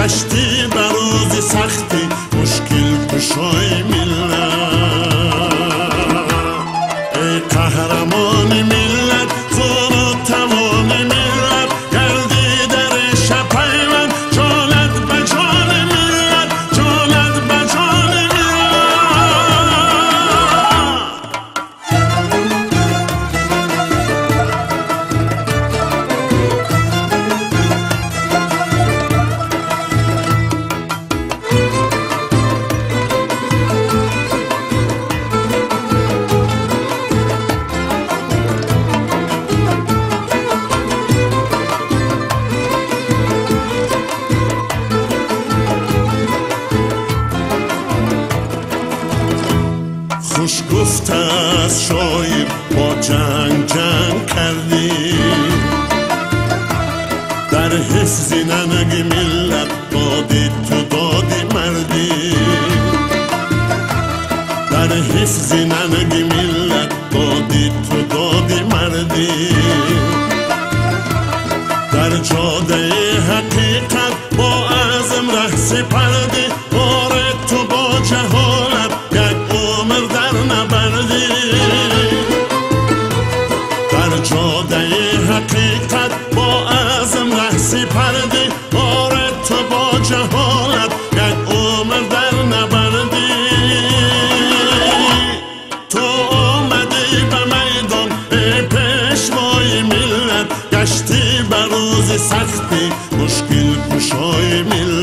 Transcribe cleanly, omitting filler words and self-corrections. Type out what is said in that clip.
گشتی بر روز سختی مشکل کشای ملت. ای قهرمان ملت زور و توان ملت گردی در شب پیوند جانت به جان ملت جانت به جان خوش گفته است شاعر با جنگ جنگ کردی در حفظ ننگ ملت دادی تو دادی مردی در حفظ ننگ ملت دادی تو دادی مردی در جاده حقیقت با عزم ره سپردی بار تو با جهالت یک عمر در نبردی در جاده حقیقت با عزم ره سپردی بار تو با جهالت یک عمر در نبردی تو آمدی به میدان ای پیشوای ملت گشتی بر روز سختی مشکل کشای ملت